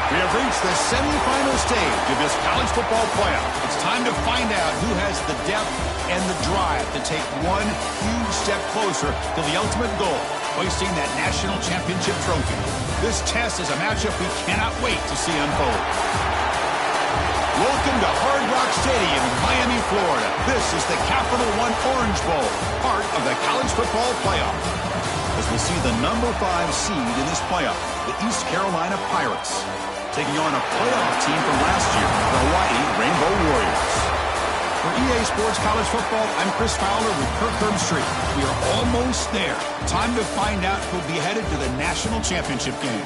We have reached the semifinal stage of this college football playoff. It's time to find out who has the depth and the drive to take one huge step closer to the ultimate goal, hoisting that national championship trophy. This test is a matchup we cannot wait to see unfold. Welcome to Hard Rock Stadium in Miami, Florida. This is the Capital One Orange Bowl, part of the college football playoff. As we see the number 5 seed in this playoff, the East Carolina Pirates, taking on a playoff team from last year, the Hawaii Rainbow Warriors. For EA Sports College Football, I'm Chris Fowler with Kirk Herbstreit. We are almost there. Time to find out who'll be headed to the national championship game.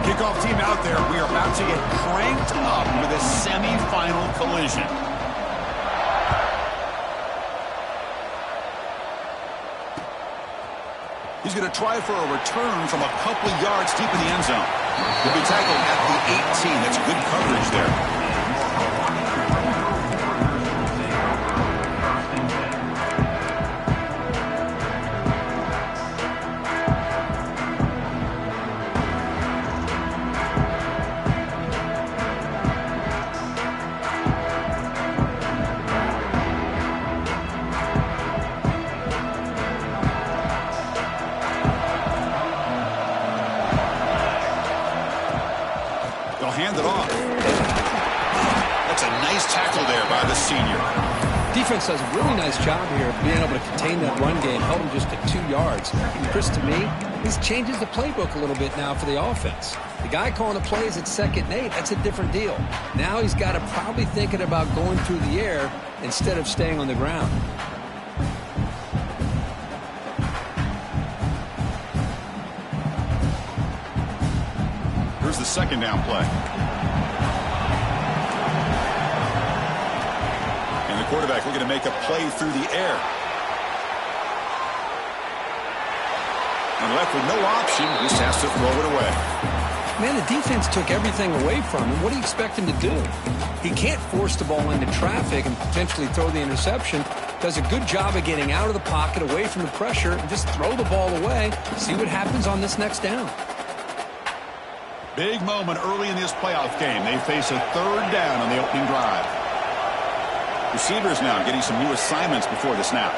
Kickoff team out there. We are about to get cranked up with a semi-final collision. He's going to try for a return from a couple of yards deep in the end zone. He'll be tackled at the 18. That's good coverage there. Hand it off. That's a nice tackle there by the senior. Defense does a really nice job here of being able to contain that run game, held him just at 2 yards. And Chris, to me, this changes the playbook a little bit now for the offense. The guy calling the plays at 2nd and 8, that's a different deal. Now he's got to probably thinking about going through the air instead of staying on the ground. Here's the 2nd down play. And the quarterback looking to make a play through the air. And left with no option, just has to throw it away. Man, the defense took everything away from him. What do you expect him to do? He can't force the ball into traffic and potentially throw the interception. Does a good job of getting out of the pocket, away from the pressure, and just throw the ball away. See what happens on this next down. Big moment early in this playoff game. They face a 3rd down on the opening drive. Receivers now getting some new assignments before the snap.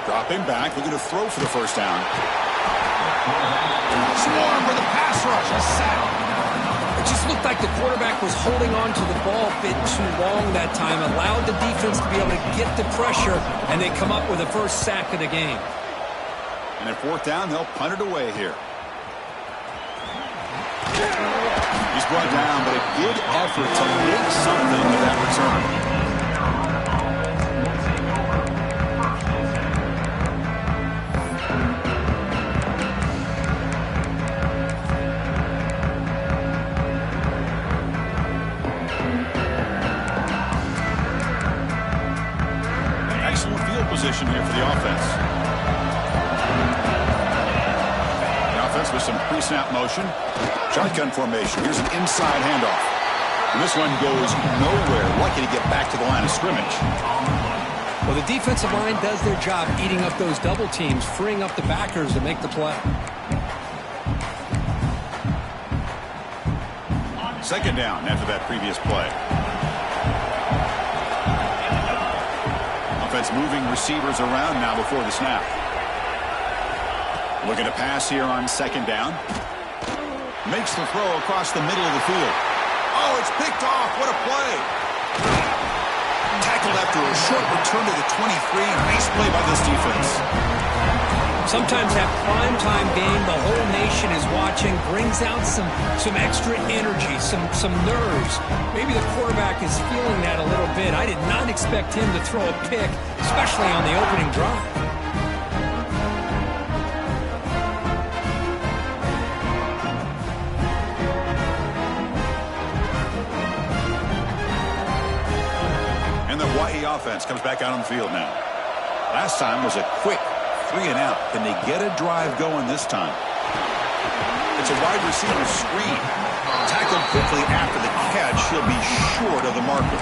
Dropping back, looking to throw for the 1st down. Swarm for the pass rush. A sack. It just looked like the quarterback was holding on to the ball a bit too long that time, allowed the defense to be able to get the pressure, and they come up with the 1st sack of the game. And at 4th down, they'll punt it away here. He's brought down, but a good effort to make something of that return. Excellent field position here for the offense. With some pre-snap motion. Shotgun formation. Here's an inside handoff. And this one goes nowhere. Lucky to get back to the line of scrimmage. Well, the defensive line does their job eating up those double teams, freeing up the backers to make the play. 2nd down after that previous play. Offense moving receivers around now before the snap. Looking to pass here on 2nd down. Makes the throw across the middle of the field. Oh, it's picked off. What a play. Tackled after a short return to the 23. Nice play by this defense. Sometimes that primetime game, the whole nation is watching, brings out some extra energy, some nerves. Maybe the quarterback is feeling that a little bit. I did not expect him to throw a pick, especially on the opening drive. Hawaii offense comes back out on the field now. Last time was a quick 3 and out. Can they get a drive going this time? It's a wide receiver screen. Tackled quickly after the catch. He'll be short of the marker.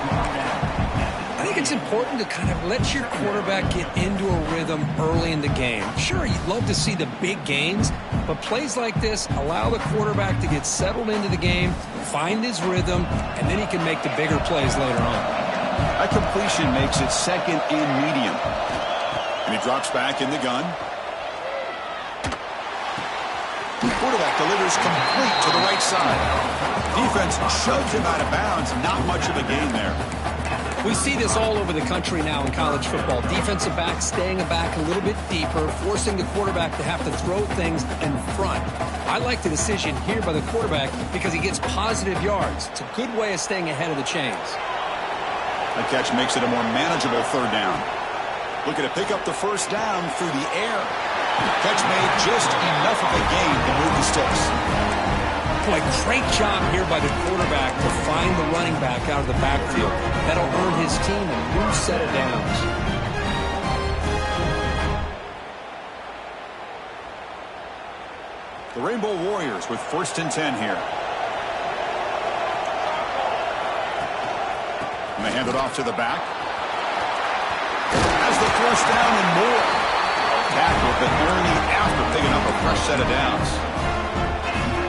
I think it's important to kind of let your quarterback get into a rhythm early in the game. Sure, you'd love to see the big gains, but plays like this allow the quarterback to get settled into the game, find his rhythm, and then he can make the bigger plays later on. That completion makes it second and medium. And he drops back in the gun. The quarterback delivers complete to the right side. Defense shoves him out of bounds. Not much of a gain there. We see this all over the country now in college football. Defensive backs staying back a little bit deeper, forcing the quarterback to have to throw things in front. I like the decision here by the quarterback because he gets positive yards. It's a good way of staying ahead of the chains. That catch makes it a more manageable third down. Looking to pick up the first down through the air. Catch made just enough of a gain to move the sticks. Boy, great job here by the quarterback to find the running back out of the backfield. That'll earn his team a new set of downs. The Rainbow Warriors with 1st and 10 here. And they hand it off to the back. Has the first down and more. Tackle, but only after picking up a fresh set of downs.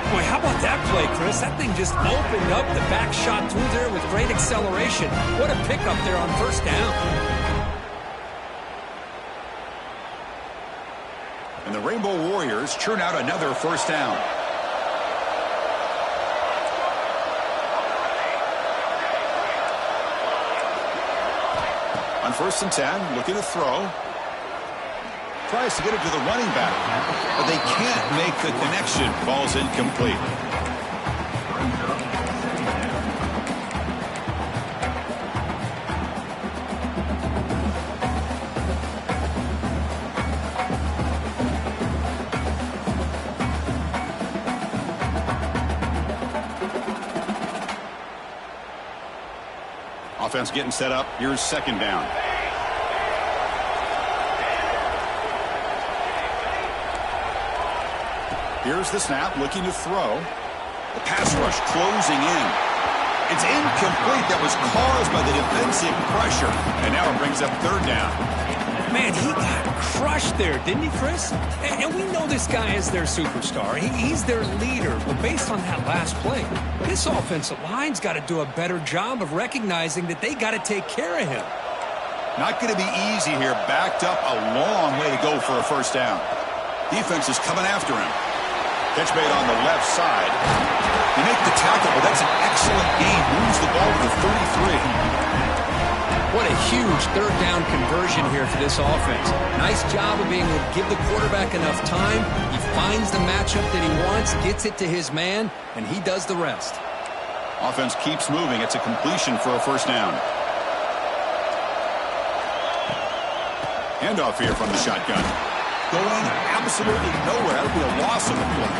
Boy, how about that play, Chris? That thing just opened up. The back shot through there with great acceleration. What a pickup there on first down. And the Rainbow Warriors churn out another first down. On 1st and 10, looking to throw. Tries to get it to the running back, but they can't make the connection. Ball's incomplete. Offense getting set up. Here's 2nd down. Here's the snap, looking to throw. The pass rush closing in. It's incomplete. That was caused by the defensive pressure. And now it brings up 3rd down. Man, he got crushed there, didn't he, Chris? And we know this guy is their superstar. He's their leader. But based on that last play, this offensive line's got to do a better job of recognizing that they got to take care of him. Not going to be easy here. Backed up a long way to go for a first down. Defense is coming after him. Catch made on the left side. They make the tackle, but that's an excellent gain. Moves the ball to the 33. What a huge 3rd down conversion here for this offense. Nice job of being able to give the quarterback enough time. He finds the matchup that he wants, gets it to his man, and he does the rest. Offense keeps moving. It's a completion for a first down. Handoff here from the shotgun. Going absolutely nowhere. That'll be a loss of the play.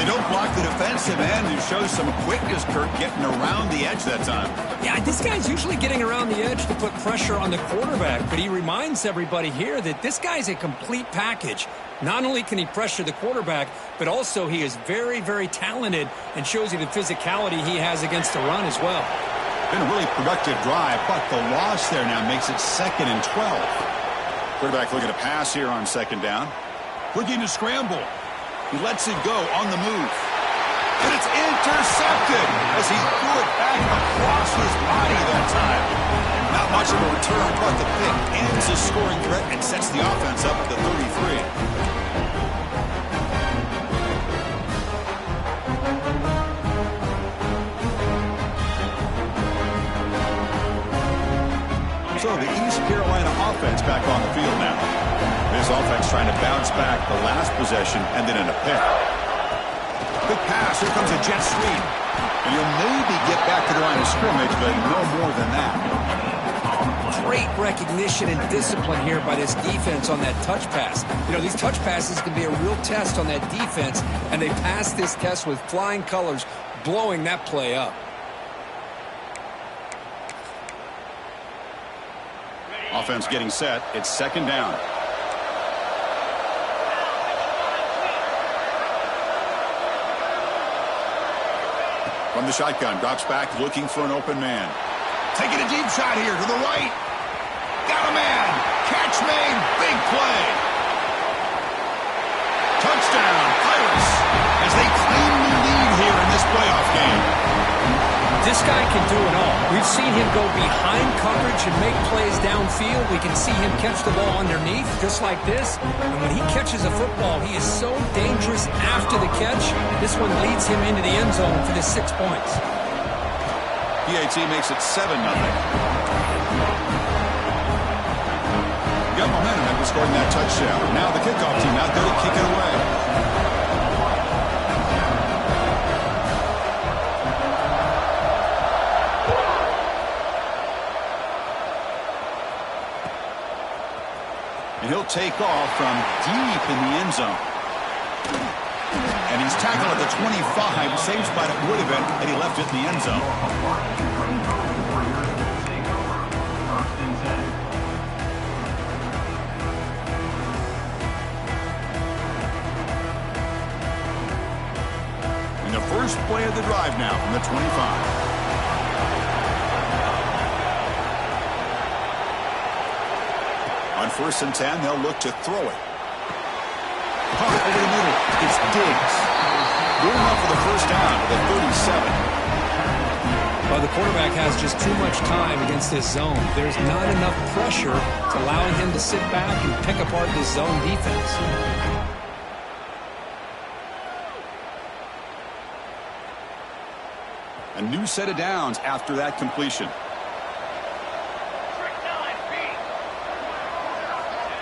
They don't block the defensive end, who shows some quickness, Kirk, getting around the edge that time. Yeah, this guy's usually getting around the edge to put pressure on the quarterback, but he reminds everybody here that this guy's a complete package. Not only can he pressure the quarterback, but also he is very, very talented and shows you the physicality he has against the run as well. Been a really productive drive, but the loss there now makes it 2nd and 12. Quarterback looking to pass here on 2nd down. Looking to scramble. He lets it go on the move. And it's intercepted as he threw it back across his body that time. Not much of a return, but the pick ends the scoring threat and sets the offense up at the 33. So the East Carolina offense back on the field now. This offense trying to bounce back the last possession, ended in a pick. Quick pass. Here comes a jet sweep. And you'll maybe get back to the line of scrimmage, but no more than that. Great recognition and discipline here by this defense on that touch pass. You know, these touch passes can be a real test on that defense, and they passed this test with flying colors, blowing that play up. Offense getting set. It's 2nd down. From the shotgun, drops back, looking for an open man. Taking a deep shot here to the right. Got a man. Catch made. Big play. Touchdown, Pirates, as they claim the lead here in this playoff game. This guy can do it all. We've seen him go behind coverage and make plays downfield. We can see him catch the ball underneath, just like this. And when he catches a football, he is so dangerous after the catch. This one leads him into the end zone for the 6 points. PAT makes it 7-0. Got momentum after scoring that touchdown. Now the kickoff team out there to kick it away. And he'll take off from deep in the end zone. And he's tackled at the 25. Same spot it would have been had he left it in the end zone. And the first play of the drive now from the 25. On 1st and 10, they'll look to throw it. Pump over the middle. It's Diggs. Good enough for the first down to the 37. Well, the quarterback has just too much time against this zone. There's not enough pressure to allowing him to sit back and pick apart this zone defense. A new set of downs after that completion.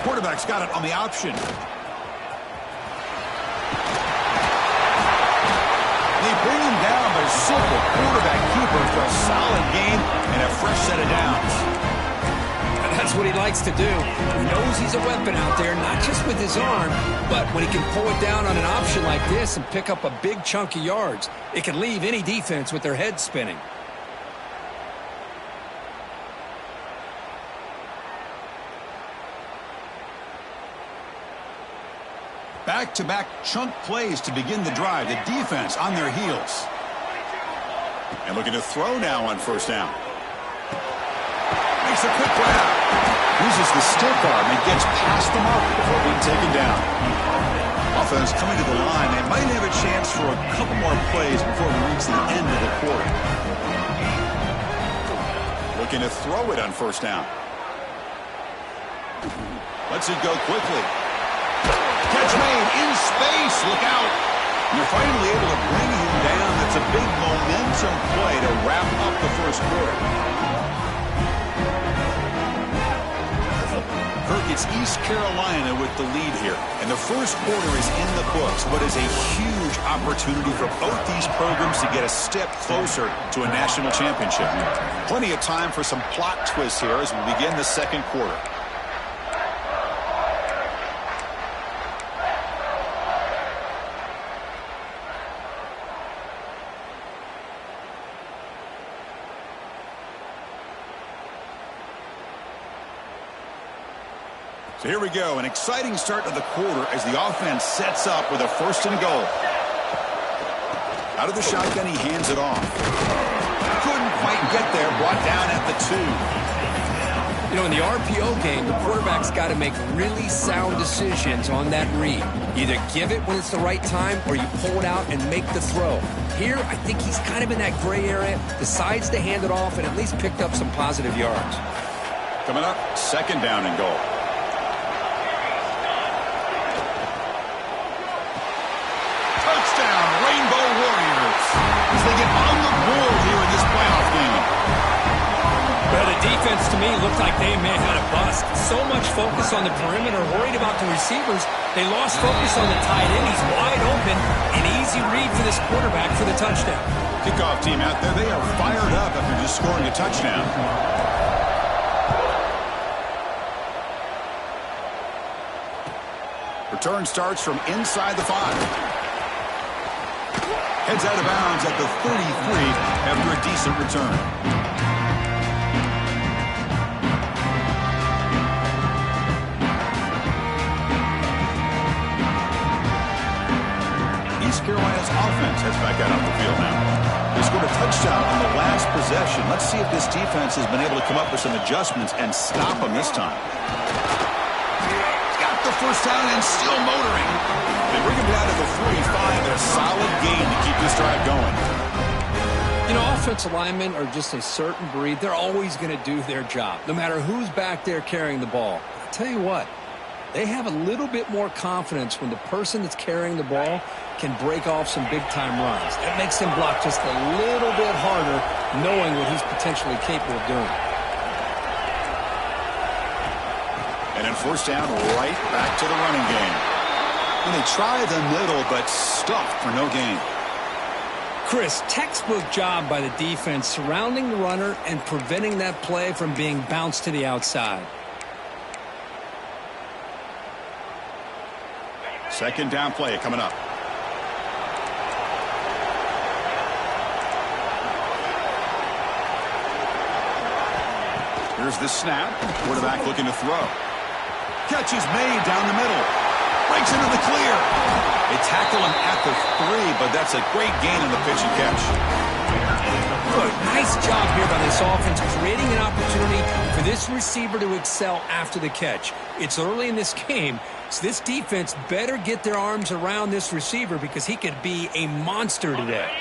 Quarterback's got it on the option. They bring him down, but a simple quarterback keeper for a solid game and a fresh set of downs. And that's what he likes to do. He knows he's a weapon out there, not just with his arm, but when he can pull it down on an option like this and pick up a big chunk of yards, it can leave any defense with their head spinning. Back-to-back chunk plays to begin the drive. The defense on their heels. And looking to throw now on 1st down. Makes a quick grab. Uses the stick arm and gets past the mark before being taken down. Offense coming to the line. They might have a chance for a couple more plays before we reach the end of the quarter. Looking to throw it on 1st down. Lets it go quickly. Catch made in space. Look out. And they're finally able to bring him down. That's a big momentum play to wrap up the first quarter. Kirk, it's East Carolina with the lead here. And the first quarter is in the books, but is a huge opportunity for both these programs to get a step closer to a national championship. Plenty of time for some plot twists here as we begin the second quarter. So here we go, an exciting start to the quarter as the offense sets up with a 1st and goal. Out of the shotgun, he hands it off. Couldn't quite get there, brought down at the 2. You know, in the RPO game, the quarterback's got to make really sound decisions on that read. Either give it when it's the right time or you pull it out and make the throw. Here, I think he's kind of in that gray area, decides to hand it off and at least picked up some positive yards. Coming up, 2nd down and goal. Rainbow Warriors as they get on the board here in this playoff game. Well, the defense to me looked like they may have had a bust. So much focus on the perimeter, worried about the receivers. They lost focus on the tight end. He's wide open. An easy read for this quarterback for the touchdown. Kickoff team out there, they are fired up after just scoring a touchdown. Return starts from inside the 5. Heads out of bounds at the 33 after a decent return. East Carolina's offense heads back out on the field now. They scored a touchdown on the last possession. Let's see if this defense has been able to come up with some adjustments and stop them this time. Got the first down and still motoring. They bring him down to the 45 and a solid gain to keep this drive going. You know, offensive linemen are just a certain breed. They're always going to do their job, no matter who's back there carrying the ball. I'll tell you what, they have a little bit more confidence when the person that's carrying the ball can break off some big-time runs. That makes them block just a little bit harder, knowing what he's potentially capable of doing. And then first down, right back to the running game. And they try the middle, but stuffed for no gain. Chris, textbook job by the defense surrounding the runner and preventing that play from being bounced to the outside. Second down play coming up. Here's the snap. Quarterback looking to throw. Catch is made down the middle. Breaks into the clear. They tackle him at the 3, but that's a great gain on the pitch and catch. Good. Nice job here by this offense, creating an opportunity for this receiver to excel after the catch. It's early in this game, so this defense better get their arms around this receiver because he could be a monster today.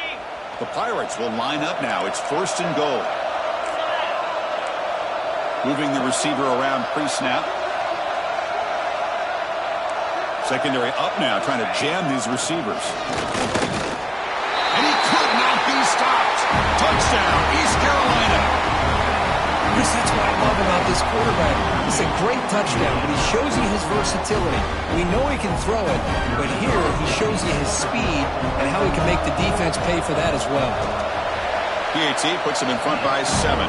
The Pirates will line up now. It's first and goal. Moving the receiver around pre-snap. Secondary up now, trying to jam these receivers. And he could not be stopped. Touchdown, East Carolina. Chris, that's what I love about this quarterback. It's a great touchdown, but he shows you his versatility. We know he can throw it, but here he shows you his speed and how he can make the defense pay for that as well. PAT puts him in front by 7.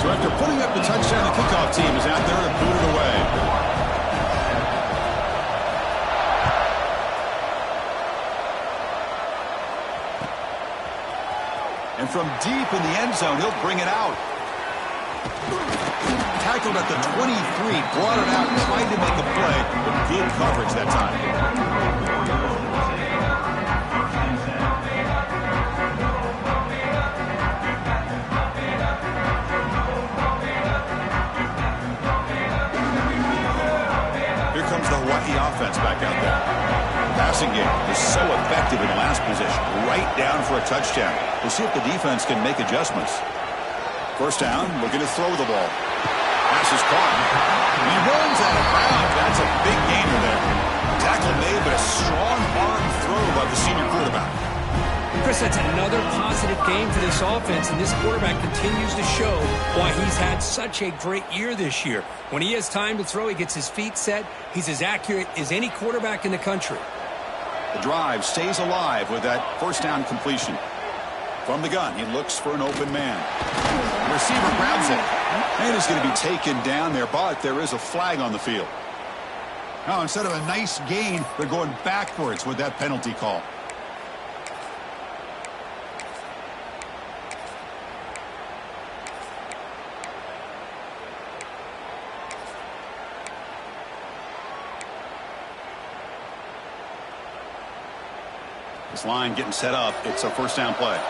So after putting up the touchdown, the kickoff team is out there to boot it away. And from deep in the end zone, he'll bring it out. Tackled at the 23, brought it out, tried to make a play, but good coverage that time. The offense back out there. Passing game is so effective in the last position. Right down for a touchdown. We'll see if the defense can make adjustments. First down, looking to throw the ball. Pass is caught. He runs out of bounds. That's a big gainer there. Tackle made, but a strong arm throw by the senior quarterback. Chris, that's another positive game for this offense, and this quarterback continues to show why he's had such a great year this year. When he has time to throw, he gets his feet set. He's as accurate as any quarterback in the country. The drive stays alive with that first down completion. From the gun, he looks for an open man. The receiver grabs it. And he's going to be taken down there, but there is a flag on the field. Now, instead of a nice gain, they're going backwards with that penalty call. This line getting set up. It's a first down play.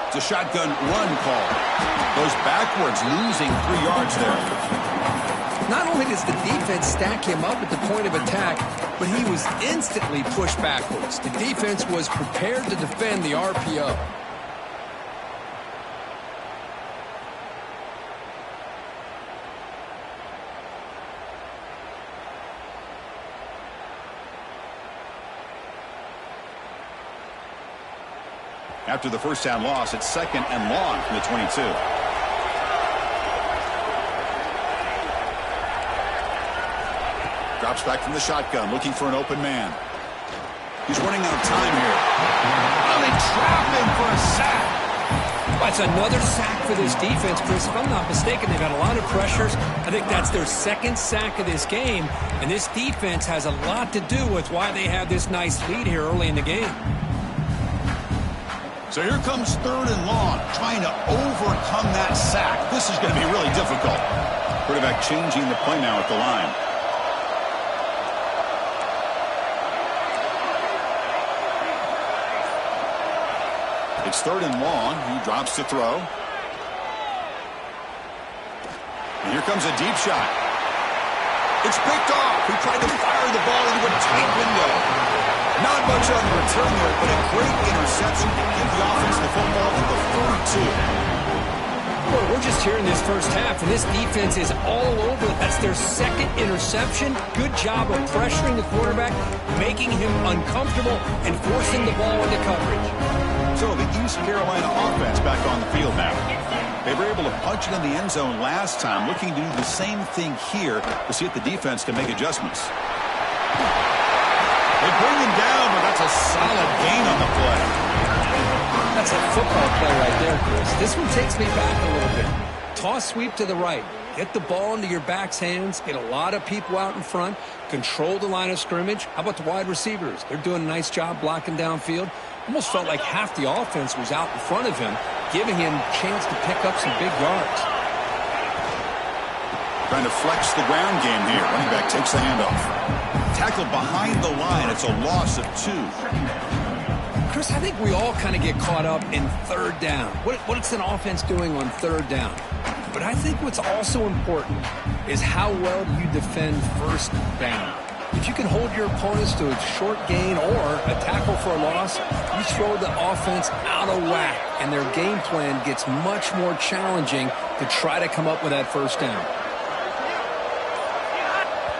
It's a shotgun run call. Goes backwards, losing 3 yards there. Not only does the defense stack him up at the point of attack, but he was instantly pushed backwards. The defense was prepared to defend the RPO. After the first down loss, it's second and long from the 22. Drops back from the shotgun, looking for an open man. He's running out of time here. Oh, they trap him for a sack. That's another sack for this defense, Chris. If I'm not mistaken, they've had a lot of pressures. I think that's their second sack of this game. And this defense has a lot to do with why they have this nice lead here early in the game. So here comes third and long, trying to overcome that sack. This is going to be really difficult. Quarterback changing the play now at the line. It's 3rd and long. He drops to throw. And here comes a deep shot. It's picked off. He tried to fire the ball into a tight window. Not much on the return there, but a great interception to give the offense the football at the 42. Well, we're just here in this first half, and this defense is all over it. That's their 2nd interception. Good job of pressuring the quarterback, making him uncomfortable, and forcing the ball into coverage. So the East Carolina offense back on the field now. They were able to punch it in the end zone last time, looking to do the same thing here to see if the defense can make adjustments. They bring him down, but that's a solid gain on the play. That's a football play right there, Chris. This one takes me back a little bit. Toss sweep to the right. Get the ball into your back's hands. Get a lot of people out in front. Control the line of scrimmage. How about the wide receivers? They're doing a nice job blocking downfield. Almost felt like half the offense was out in front of him, giving him a chance to pick up some big yards. Trying to flex the ground game here. Running back takes the handoff. Tackled behind the line. It's a loss of 2. Chris, I think we all kind of get caught up in 3rd down. What's an offense doing on 3rd down? But I think what's also important is how well do you defend 1st down. If you can hold your opponents to a short gain or a tackle for a loss, you throw the offense out of whack, and their game plan gets much more challenging to try to come up with that 1st down.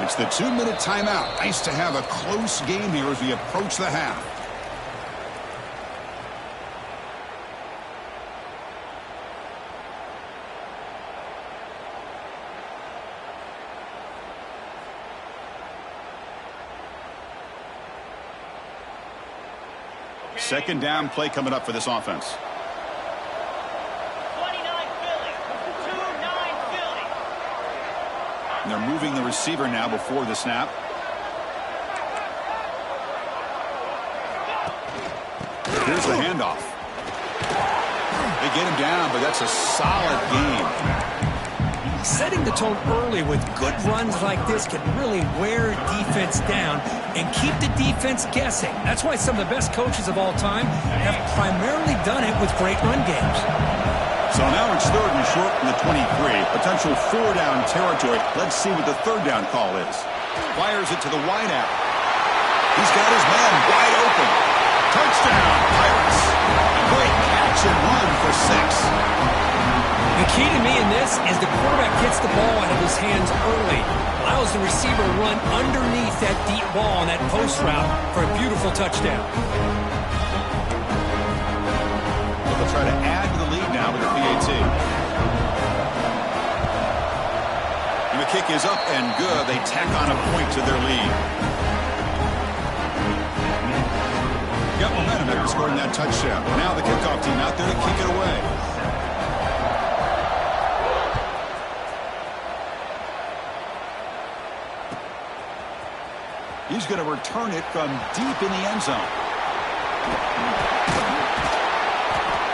It's the 2-minute timeout. Nice to have a close game here as we approach the half. Second down play coming up for this offense. 29 Philly. 2-9 Philly. And they're moving the receiver now before the snap. Here's the handoff. They get him down, but that's a solid game. Setting the tone early with good runs like this can really wear defense down and keep the defense guessing. That's why some of the best coaches of all time have primarily done it with great run games. So now it's 3rd and short from the 23. Potential 4-down territory. Let's see what the 3rd down call is. Fires it to the wideout. He's got his man wide open. Touchdown, Pirates. A great catch and run for 6. The key to me in this is the quarterback gets the ball out of his hands early, allows the receiver to run underneath that deep ball on that post route for a beautiful touchdown. They'll try to add to the lead now with the PAT. And the kick is up and good. They tack on a point to their lead. Got momentum after scoring that touchdown. Now the kickoff team out there to kick it away. He's going to return it from deep in the end zone.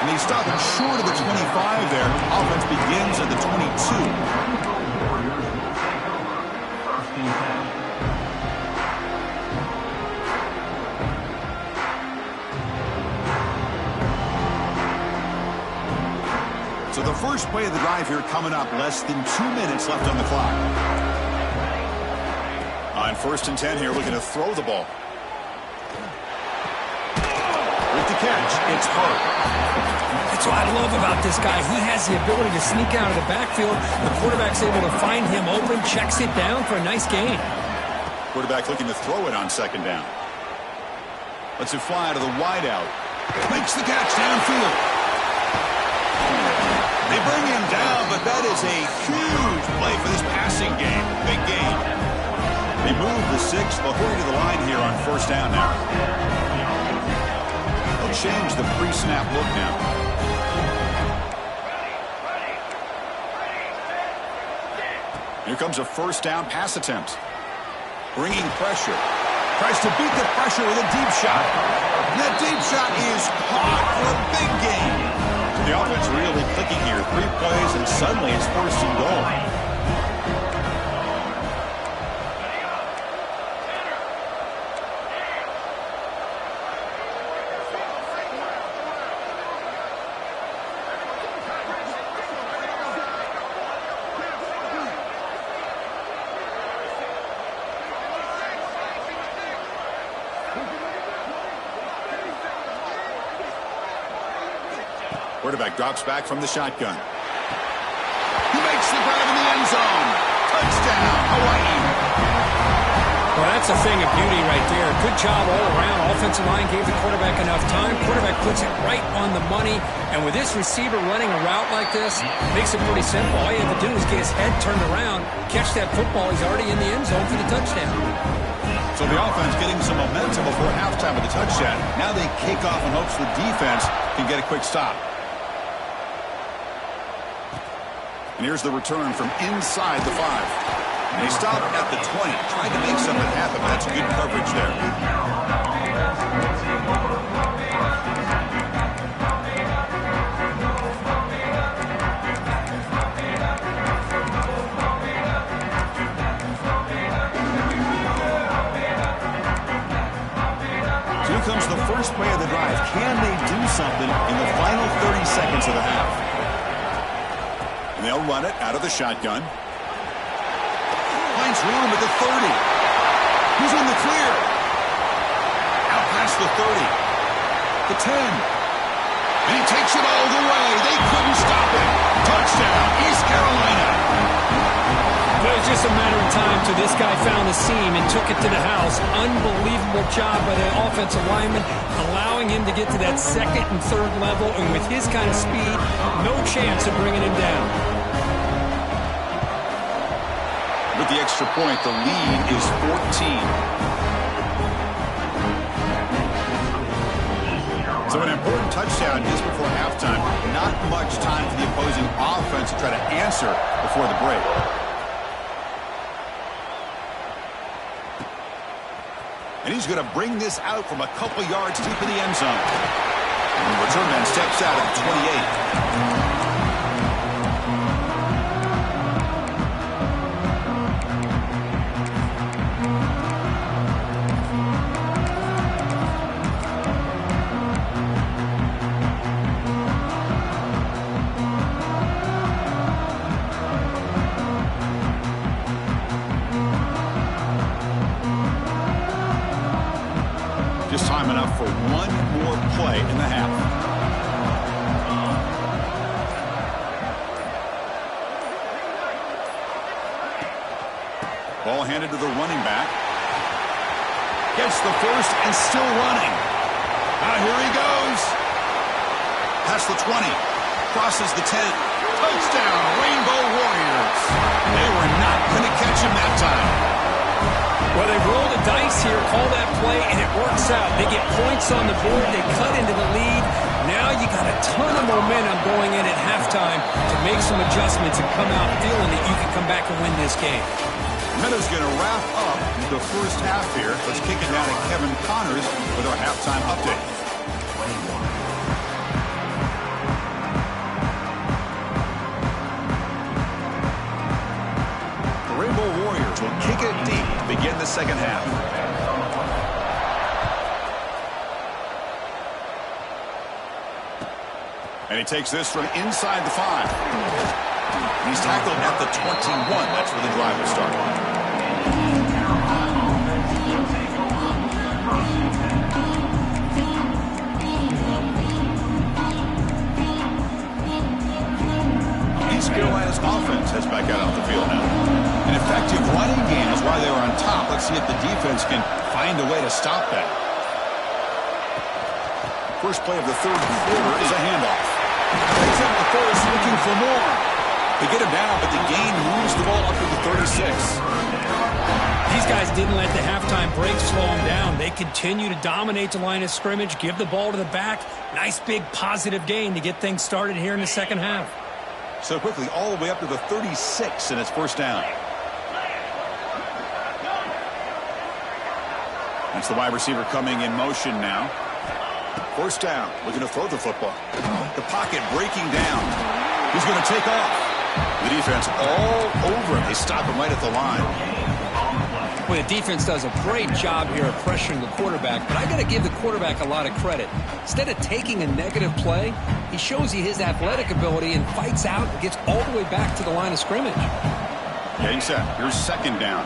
And he's stopping short of the 25 there. Offense begins at the 22. So the first play of the drive here coming up. Less than 2 minutes left on the clock. On 1st and 10 here, looking to throw the ball. With the catch, it's Hart. That's what I love about this guy. He has the ability to sneak out of the backfield. The quarterback's able to find him open, checks it down for a nice gain. Quarterback looking to throw it on 2nd down. Lets it fly to the wideout. Makes the catch downfield. They bring him down, but that is a huge play for this passing game. Big gain. They move the 6. They'll hurry to the line here on 1st down now. They'll change the pre-snap look now. Here comes a 1st down pass attempt. Bringing pressure. Tries to beat the pressure with a deep shot. And that deep shot is caught for a big gain. The offense really clicking here. 3 plays, and suddenly it's 1st and goal. Quarterback drops back from the shotgun. He makes the grab in the end zone. Touchdown, Hawaii. Well, that's a thing of beauty right there. Good job all around. Offensive line gave the quarterback enough time. Quarterback puts it right on the money. And with this receiver running a route like this, makes it pretty simple. All you have to do is get his head turned around, catch that football. He's already in the end zone for the touchdown. So the offense getting some momentum before halftime with the touchdown. Now they kick off in hopes the defense can get a quick stop. And here's the return from inside the 5. And they stop at the 20. Trying to make something happen, but that's good coverage there. So here comes the first play of the drive. Can they do something in the final 30 seconds of the half? And they'll run it out of the shotgun. Finds room at the 30. He's in the clear. Out past the 30. The 10. And he takes it all the way. They couldn't stop him. Touchdown, East Carolina. It was just a matter of time till this guy found the seam and took it to the house. Unbelievable job by the offensive lineman, allowing him to get to that second and third level. And with his kind of speed, no chance of bringing him down. With the extra point, the lead is 14. So an important touchdown just before halftime. Not much time for the opposing offense to try to answer before the break. And he's going to bring this out from a couple yards deep in the end zone. And the return man steps out at the 28. Time enough for one more play in the half. Ball handed to the running back. Gets the first and still running. Now here he goes. Past the 20. Crosses the 10. Touchdown, Rainbow Warriors. They were not going to catch him that time. Well, they roll the dice here, call that play, and it works out. They get points on the board. They cut into the lead. Now you got a ton of momentum going in at halftime to make some adjustments and come out feeling that you can come back and win this game. Meadow's going to wrap up the first half here. Let's kick it down to Kevin Connors with our halftime update. Rainbow Warriors will kick it deep to begin the second half. And he takes this from inside the 5. He's tackled at the 21. That's where the drive will start. East Carolina's offense heads back out on the field now. An effective running game is why they were on top. Let's see if the defense can find a way to stop that. First play of the third quarter is a handoff. He's up the first, looking for more. They get him down, but the gain moves the ball up to the 36. These guys didn't let the halftime break slow them down. They continue to dominate the line of scrimmage, give the ball to the back. Nice big positive gain to get things started here in the second half. So quickly, all the way up to the 36, and it's first down. That's the wide receiver coming in motion now. First down, looking to throw the football. The pocket breaking down. He's going to take off. The defense all over him. They stop him right at the line. Well, the defense does a great job here of pressuring the quarterback, but I got to give the quarterback a lot of credit. Instead of taking a negative play, he shows you his athletic ability and fights out and gets all the way back to the line of scrimmage. Getting set. Here's second down.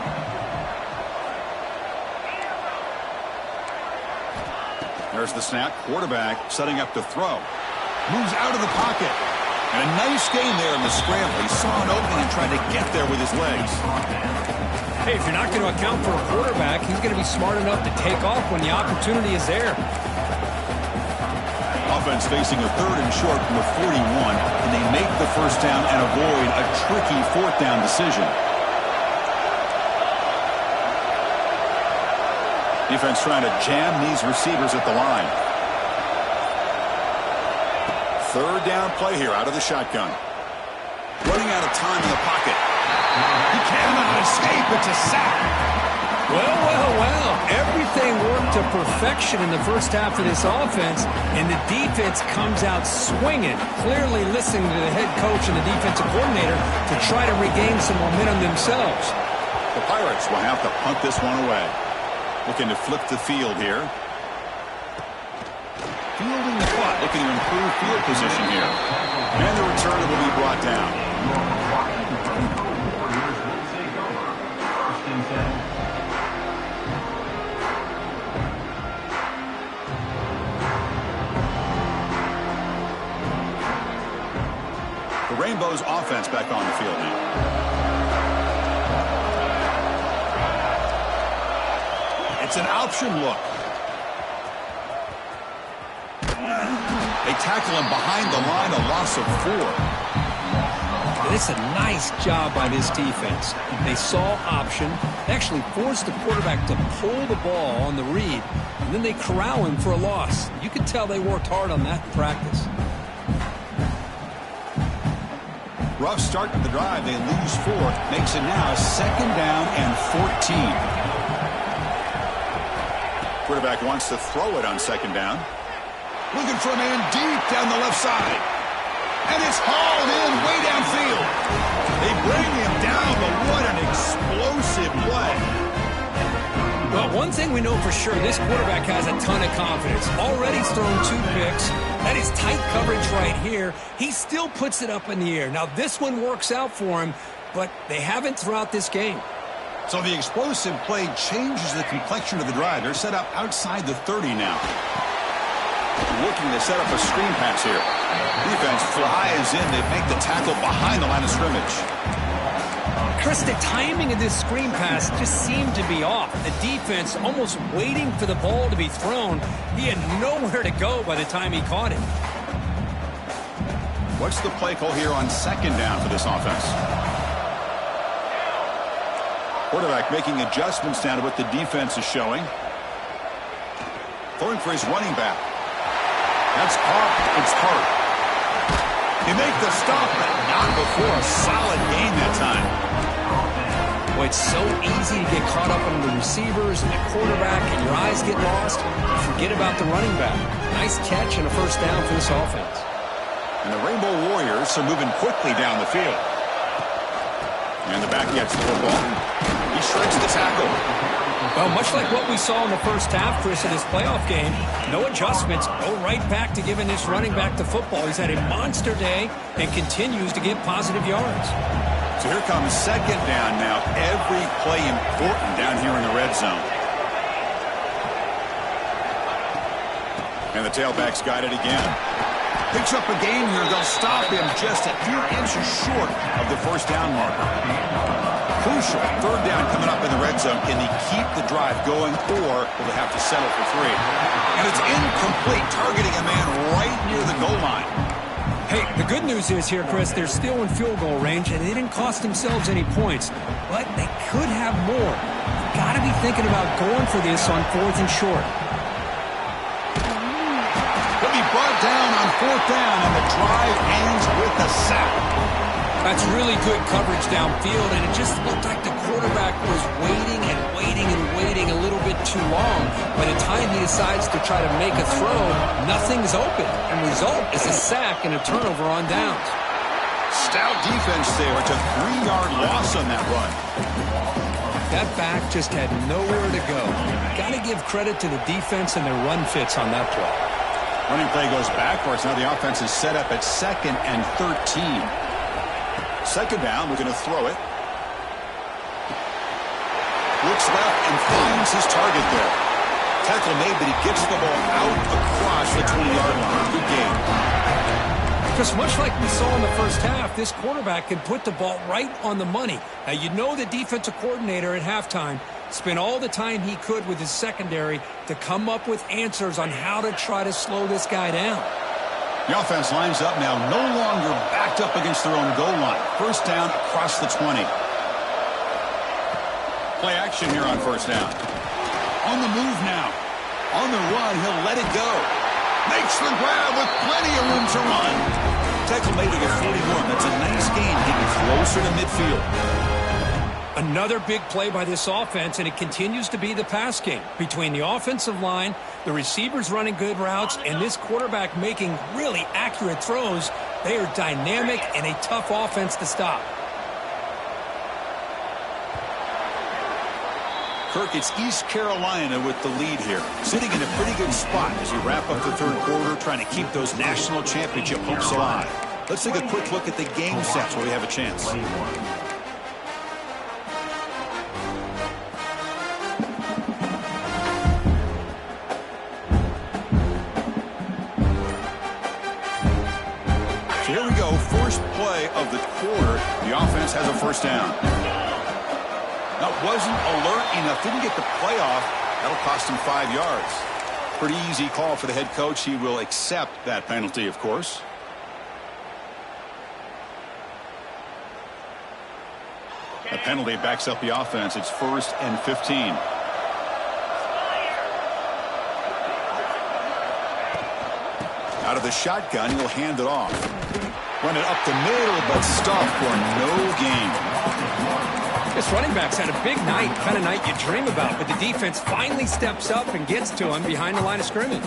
There's the snap. Quarterback setting up to throw. Moves out of the pocket. And a nice gain there in the scramble. He saw an opening and tried to get there with his legs. Hey, if you're not going to account for a quarterback, he's going to be smart enough to take off when the opportunity is there. Offense facing a 3rd and short from the 41, and they make the first down and avoid a tricky 4th down decision. Defense trying to jam these receivers at the line. 3rd down play here out of the shotgun. Running out of time in the pocket. He cannot escape. It's a sack. Well. Everything worked to perfection in the first half of this offense, and the defense comes out swinging, clearly listening to the head coach and the defensive coordinator to try to regain some momentum themselves. The Pirates will have to punt this one away. Looking to flip the field here. Fielding the punt, looking to improve field position here. And the returner will be brought down. The Rainbows offense back on the field now. It's an option look. They tackle him behind the line, a loss of 4. It's a nice job by this defense. They saw option, actually forced the quarterback to pull the ball on the read, and then they corral him for a loss. You could tell they worked hard on that in practice. Rough start to the drive. They lose 4. Makes it now 2nd down and 14. Quarterback wants to throw it on 2nd down. Looking for a man deep down the left side. And it's hauled in way downfield. They bring him down, but what an explosive play. Well, one thing we know for sure, this quarterback has a ton of confidence. Already thrown 2 picks. That is tight coverage right here. He still puts it up in the air. Now, this one works out for him, but they haven't throughout this game. So the explosive play changes the complexion of the drive. They're set up outside the 30 now. Looking to set up a screen pass here. Defense flies in. They make the tackle behind the line of scrimmage. Chris, the timing of this screen pass just seemed to be off. The defense almost waiting for the ball to be thrown. He had nowhere to go by the time he caught it. What's the play call here on 2nd down for this offense? Quarterback making adjustments down to what the defense is showing. Throwing for his running back. That's Hart. It's Hart. He make the stop, but not before a solid gain that time. Boy, it's so easy to get caught up on the receivers and the quarterback, and your eyes get lost. Forget about the running back. Nice catch and a first down for this offense. And the Rainbow Warriors are moving quickly down the field. And the back gets the football. He shrinks the tackle. Well, much like what we saw in the first half, Chris, of this playoff game, no adjustments, go right back to giving this running back the football. He's had a monster day and continues to get positive yards. So here comes 2nd down now. Every play important down here in the red zone. And the tailback's got it again. Picks up a gain here. They'll stop him just a few inches short of the first down marker. Crucial 3rd down coming up in the red zone. Can they keep the drive going, or will they have to settle for 3? And it's incomplete, targeting a man right near the goal line. Hey, the good news is here, Chris, they're still in field goal range, and they didn't cost themselves any points, but they could have more. Got to be thinking about going for this on 4th and short. He'll be brought down on 4th down, and the drive ends with a sack. That's really good coverage downfield, and it just looked like the quarterback was waiting and waiting and waiting a little bit too long. By the time he decides to try to make a throw, nothing's open. And the result is a sack and a turnover on downs. Stout defense there. It's a 3-yard loss on that run. That back just had nowhere to go. Got to give credit to the defense and their run fits on that play. Running play goes backwards. Now the offense is set up at 2nd and 13. 2nd down, we're going to throw it. Looks left and finds his target there. Tackle made, but he gets the ball out across the 20-yard line. Good game. Because much like we saw in the first half, this quarterback can put the ball right on the money. Now, you know the defensive coordinator at halftime spent all the time he could with his secondary to come up with answers on how to try to slow this guy down. The offense lines up now, no longer backed up against their own goal line. First down across the 20. Play action here on first down. On the move now. On the run, he'll let it go. Makes the grab with plenty of room to run. Tackle made it at 41. That's a nice gain, getting closer to midfield. Another big play by this offense, and it continues to be the pass game. Between the offensive line, the receivers running good routes, and this quarterback making really accurate throws, they are dynamic and a tough offense to stop. Kirk, it's East Carolina with the lead here. Sitting in a pretty good spot as you wrap up the third quarter, trying to keep those national championship hopes alive. Let's take a quick look at the game sets where we have a chance. So here we go, first play of the quarter. The offense has a first down. That wasn't alert enough, didn't get the play off. That'll cost him 5 yards. Pretty easy call for the head coach. He will accept that penalty, of course. A penalty backs up the offense. It's 1st and 15. Out of the shotgun, he'll hand it off. Run it up the middle, but stop for no gain. This running back's had a big night, kind of night you dream about, but the defense finally steps up and gets to him behind the line of scrimmage.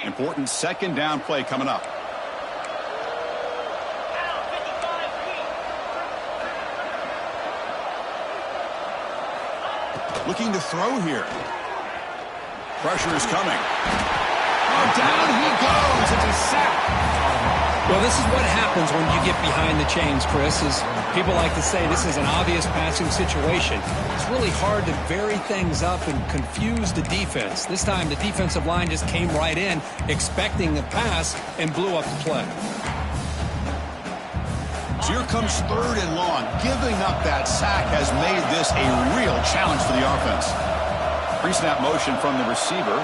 Important second down play coming up. Looking to throw here. Pressure is coming. Oh, down he goes. It's a sack. Well, this is what happens when you get behind the chains, Chris. Is people like to say this is an obvious passing situation. It's really hard to vary things up and confuse the defense. This time the defensive line just came right in, expecting a pass, and blew up the play. So here comes 3rd and long. Giving up that sack has made this a real challenge for the offense. Pre-snap motion from the receiver.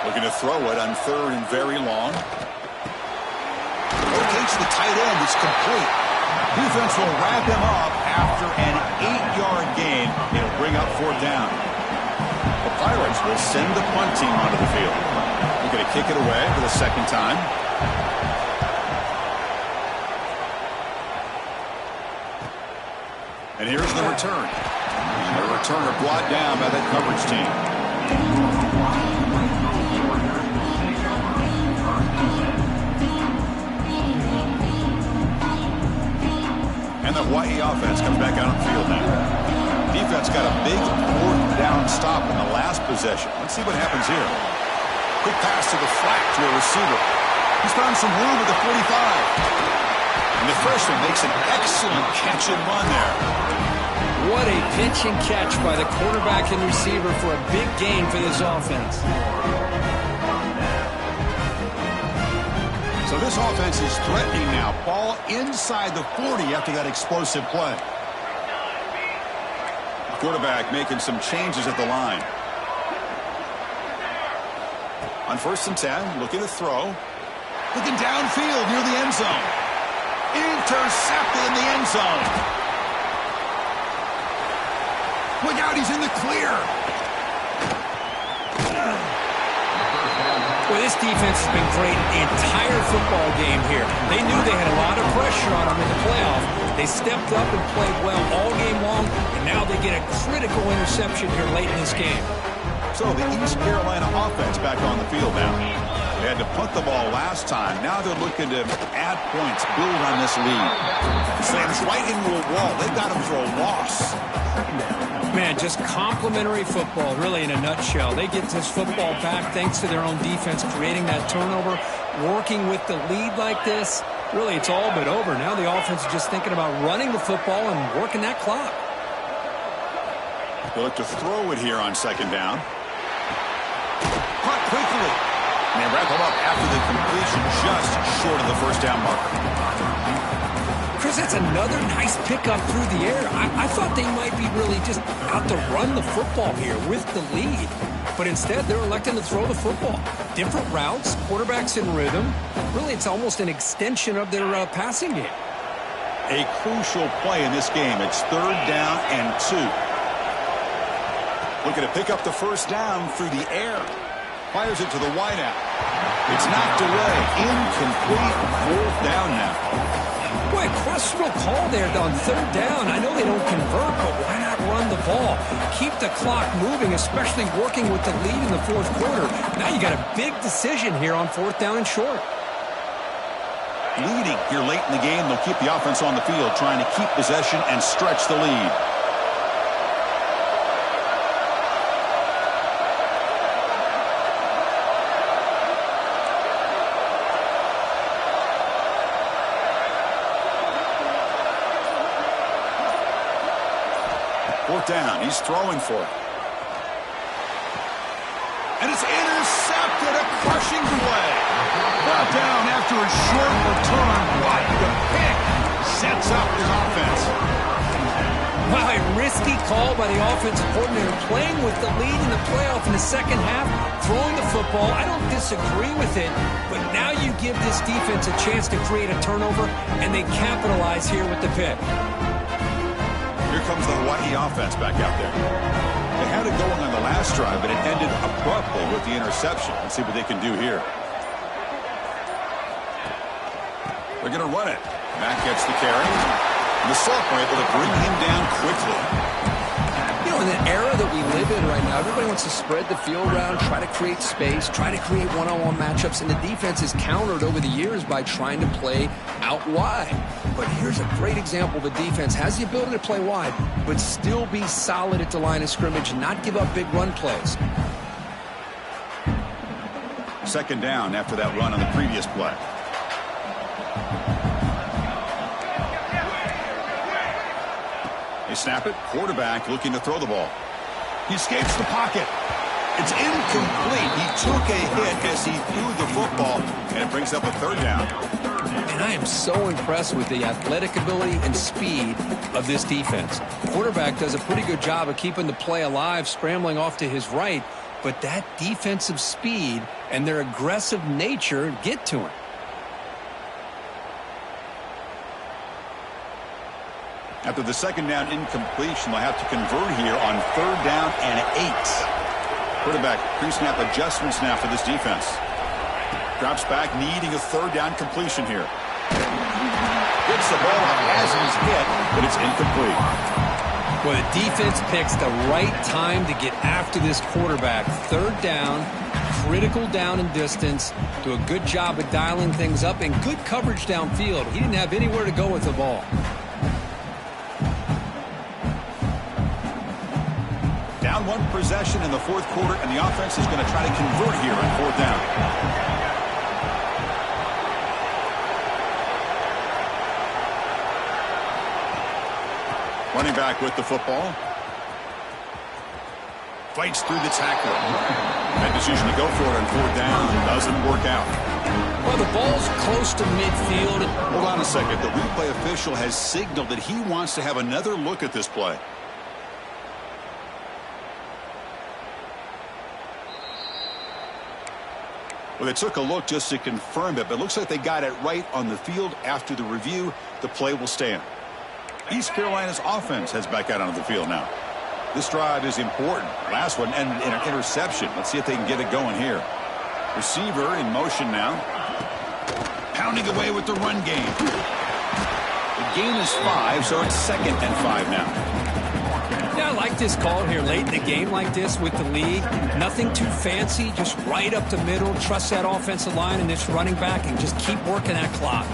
Looking to throw it on 3rd and very long. Locates the tight end. It's complete. Defense will wrap him up after an 8-yard gain. It'll bring up 4th down. The Pirates will send the punt team onto the field. They're going to kick it away for the second time. And here's the return. And the returner brought down by that coverage team. And the Hawaii offense comes back out on the field now. Defense got a big 4th down stop in the last possession. Let's see what happens here. Quick pass to the flat to a receiver. He's found some room at the 45. And the freshman makes an excellent catch and run there. What a pitch and catch by the quarterback and receiver for a big gain for this offense. So this offense is threatening now. Ball inside the 40 after that explosive play. Quarterback making some changes at the line. On 1st and 10, looking to throw. Looking downfield near the end zone. Intercepted in the end zone. Look out, he's in the clear. Well, this defense has been great the entire football game here. They knew they had a lot of pressure on them in the playoff. They stepped up and played well all game long, and now they get a critical interception here late in this game. So the East Carolina offense back on the field now. They had to punt the ball last time. Now they're looking to add points, build on this lead. Slams right into a wall. They've got them for a loss. Man, just complimentary football, really, in a nutshell. They get this football back thanks to their own defense, creating that turnover. working with the lead like this, really it's all but over. Now the offense is just thinking about running the football and working that clock. They'll look to throw it here on second down. Caught quickly. And they wrap him up after the completion, just short of the first down marker. Chris, that's another nice pickup through the air. I thought they might be really just out to run the football here with the lead. But instead, they're electing to throw the football. Different routes, quarterbacks in rhythm. Really, it's almost an extension of their passing game. A crucial play in this game. It's third down and 2. Looking to pick up the first down through the air. Fires it to the wideout. It's knocked away. Incomplete. Fourth down now. Boy, questionable call there on third down. I know they don't convert, but why not run the ball? Keep the clock moving, especially working with the lead in the fourth quarter. Now you got a big decision here on fourth down and short. Leading here late in the game, they'll keep the offense on the field, trying to keep possession and stretch the lead. Fourth down, he's throwing for it. And it's intercepted, a crushing play. Brought down after a short return. What the pick sets up his offense. Wow, a risky call by the offensive coordinator, playing with the lead in the playoff in the second half, throwing the football. I don't disagree with it, but now you give this defense a chance to create a turnover, and they capitalize here with the pick. Here comes the Hawaii offense back out there. They had it going on the last drive, but it ended abruptly with the interception. Let's see what they can do here. They're going to run it. Matt gets the carry. And the sophomore able to bring him down quickly. You know, in the era that we live in right now, everybody wants to spread the field around, try to create space, try to create one-on-one matchups, and the defense is countered over the years by trying to play out wide. But here's a great example. The defense has the ability to play wide, but still be solid at the line of scrimmage and not give up big run plays. Second down after that run on the previous play. They snap it. Quarterback looking to throw the ball. He escapes the pocket. It's incomplete. He took a hit as he threw the football, and it brings up a third down. And I am so impressed with the athletic ability and speed of this defense. Quarterback does a pretty good job of keeping the play alive, scrambling off to his right, but that defensive speed and their aggressive nature get to him. After the second down incompletion, they'll have to convert here on third down and 8. Quarterback pre-snap adjustments now for this defense. Drops back, needing a third down completion here. Gets the ball up as he's hit, but it's incomplete. Well, the defense picks the right time to get after this quarterback. Third down, critical down and distance. Do a good job of dialing things up and good coverage downfield. He didn't have anywhere to go with the ball. Down one possession in the fourth quarter, and the offense is going to try to convert here on fourth down. Running back with the football. Fights through the tackler. That decision to go for it on fourth down doesn't work out. Well, the ball's close to midfield. Hold on a second. The replay official has signaled that he wants to have another look at this play. Well, they took a look just to confirm it, but it looks like they got it right on the field. After the review, the play will stand. East Carolina's offense heads back out onto the field now. This drive is important. Last one and an interception. Let's see if they can get it going here. Receiver in motion now. Pounding away with the run game. The gain is 5, so it's 2nd and 5 now. Yeah, I like this call here late in the game like this with the lead. Nothing too fancy, just right up the middle. Trust that offensive line and this running back and just keep working that clock.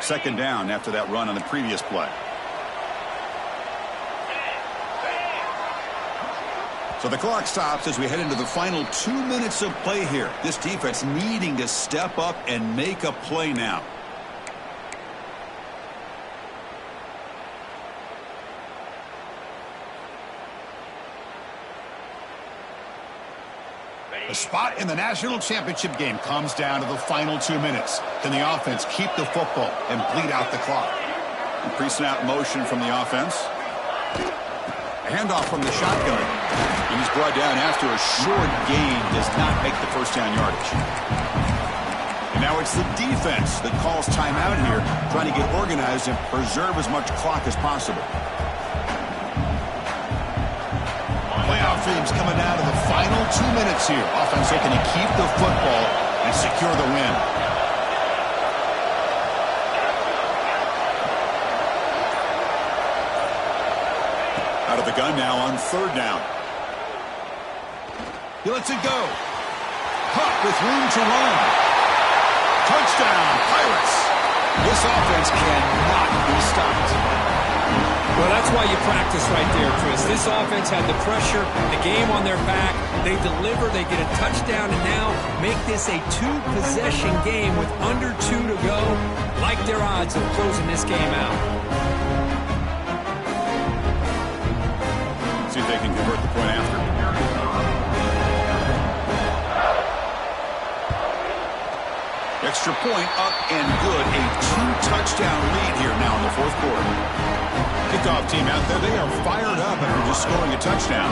Second down after that run on the previous play. So the clock stops as we head into the final 2 minutes of play here. This defense needing to step up and make a play now. Ready? The spot in the national championship game comes down to the final 2 minutes. Can the offense keep the football and bleed out the clock? Pre-snap motion from the offense. A handoff from the shotgun. And he's brought down after a short gain. Does not make the first down yardage. And now it's the defense that calls timeout here, trying to get organized and preserve as much clock as possible. Playoff dreams coming down to the final 2 minutes here. Offense looking to keep the football and secure the win. Out of the gun now on third down. He lets it go. Caught with room to run. Touchdown, Pirates. This offense cannot be stopped. Well, that's why you practice right there, Chris. This offense had the pressure, the game on their back. They deliver, they get a touchdown, and now make this a two-possession game with under 2 to go. Like their odds of closing this game out. See if they can convert the point after. Extra point up and good. A 2-touchdown lead here now in the fourth quarter. Kickoff team out there. They are fired up after just scoring a touchdown.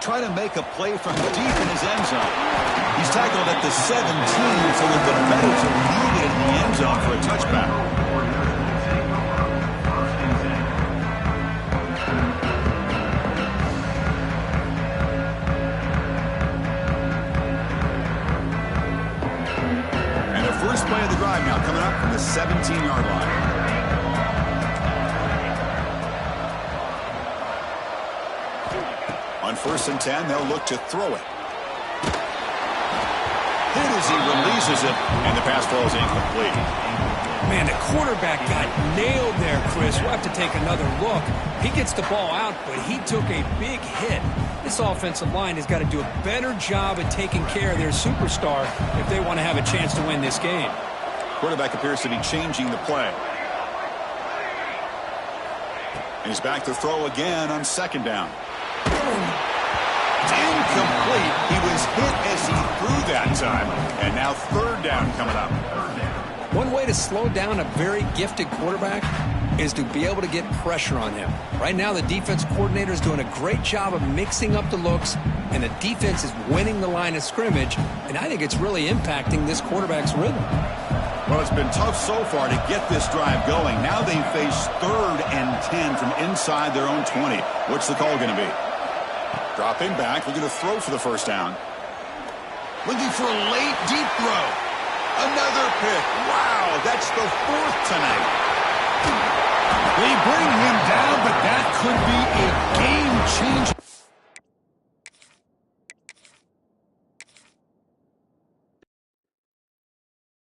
Try to make a play from deep in his end zone. He's tackled at the 17, so it would have been better to leave it in the end zone for a touchback. First play of the drive now coming up from the 17-yard line. On 1st and 10, they'll look to throw it. Hit as he releases it, and the pass falls incomplete. Man, the quarterback got nailed there, Chris. We'll have to take another look. He gets the ball out, but he took a big hit. This offensive line has got to do a better job at taking care of their superstar if they want to have a chance to win this game. Quarterback appears to be changing the play. And he's back to throw again on 2nd down. It's incomplete. He was hit as he threw that time. And now 3rd down coming up. One way to slow down a very gifted quarterback is to be able to get pressure on him. Right now, the defense coordinator is doing a great job of mixing up the looks, and the defense is winning the line of scrimmage, and I think it's really impacting this quarterback's rhythm. Well, it's been tough so far to get this drive going. Now they face 3rd and 10 from inside their own 20. What's the call going to be? Dropping back, looking to throw for the 1st down. Looking for a late, deep throw. Another pick. Wow, that's the 4th tonight. They bring him down, but that could be a game-changing